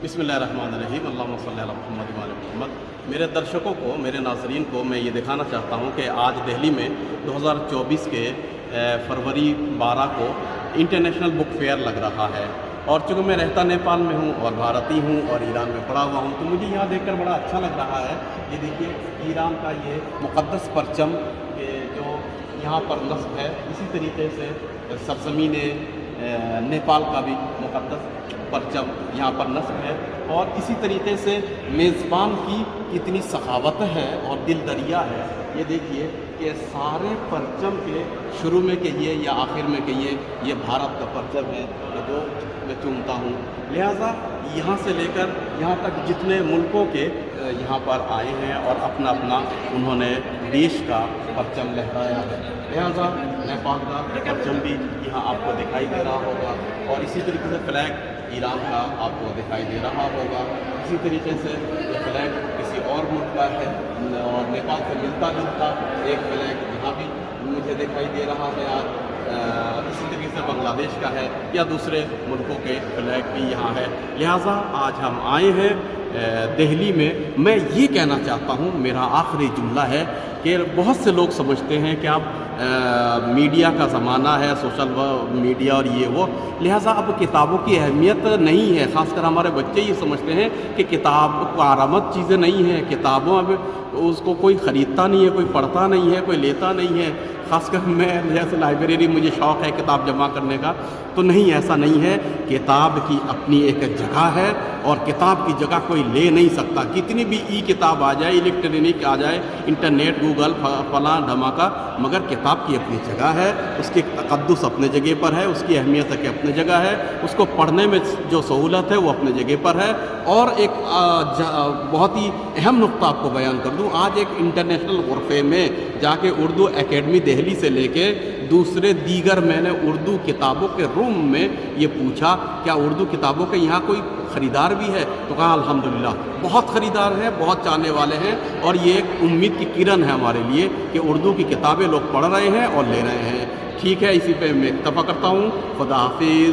बिस्मिल्लाहिर्रहमानिर्रहीम अल्लाहुम्मा सल्ली अला मुहम्मद व अला मुहम्मद। मेरे दर्शकों को, मेरे नाज़रीन को मैं ये दिखाना चाहता हूँ कि आज दिल्ली में 2024 के फरवरी 12 को इंटरनेशनल बुक फेयर लग रहा है। और चूँकि मैं रहता नेपाल में हूँ और भारतीय हूँ और ईरान में पढ़ा हुआ हूँ, तो मुझे यहाँ देखकर बड़ा अच्छा लग रहा है। ये देखिए, ईरान का ये मुक़द्दस परचम जो यहाँ पर नस्ब है, इसी तरीके से सरज़मीन नेपाल का भी मुक़द्दस परचम यहाँ पर नस्ब है। और इसी तरीके से मेज़बान की कितनी सखावत है और दिल दरिया है। ये देखिए कि सारे परचम के शुरू में कहिए या आखिर में कहिए, ये भारत का परचम है जो मैं चूमता हूँ। लिहाजा यहाँ से लेकर यहाँ तक जितने मुल्कों के यहाँ पर आए हैं और अपना अपना उन्होंने देश का परचम लहराया है। लिहाजा नेपाल का परचम भी यहाँ आपको दिखाई दे रहा होगा और इसी तरीके से फ्लैग ईरान का आपको दिखाई दे रहा होगा। इसी तरीके से ये फ्लैग किसी और मुल्क का है और नेपाल से मिलता जुलता एक फ्लैग यहाँ भी मुझे दिखाई दे रहा है आज। इसी तरीके से बांग्लादेश का है या दूसरे मुल्कों के फ्लैग भी यहाँ है। लिहाजा आज हम आए हैं दिल्ली में। मैं ये कहना चाहता हूँ, मेरा आखिरी जुमला है कि बहुत से लोग समझते हैं कि आप मीडिया का ज़माना है, सोशल मीडिया और ये वो, लिहाजा अब किताबों की अहमियत नहीं है। ख़ासकर हमारे बच्चे ये समझते हैं कि किताब कारआमद चीज़ें नहीं हैं, किताबों अब उसको कोई ख़रीदता नहीं है, कोई पढ़ता नहीं है, कोई लेता नहीं है। ख़ासकर मैं जैसे लाइब्रेरी, मुझे शौक़ है किताब जमा करने का, तो नहीं, ऐसा नहीं है। किताब की अपनी एक जगह है और किताब की जगह कोई ले नहीं सकता। कितनी भी ई किताब आ जाए, इलेक्ट्रॉनिक आ जाए, इंटरनेट, गूगल, फलां धमाका, मगर किताब की अपनी जगह है, उसकी तक़द्दुस अपने जगह पर है, उसकी अहमियत की अपनी जगह है, उसको पढ़ने में जो सहूलत है वो अपने जगह पर है। और एक बहुत ही अहम नुक्ता आपको बयान कर दूँ, आज एक इंटरनेशनल गुरफ़े में जाके उर्दू एकेडमी दिल्ली से लेके दूसरे दीगर मैंने उर्दू किताबों के रूम में ये पूछा, क्या उर्दू किताबों के यहाँ कोई ख़रीदार भी है? तो कहा अल्हम्दुलिल्लाह बहुत ख़रीदार हैं, बहुत चाहने वाले हैं। और ये एक उम्मीद की किरण है हमारे लिए कि उर्दू की किताबें लोग पढ़ रहे हैं और ले रहे हैं। ठीक है, इसी पे मैं इत्तफ़ा करता हूँ। खुदा हाफिज़।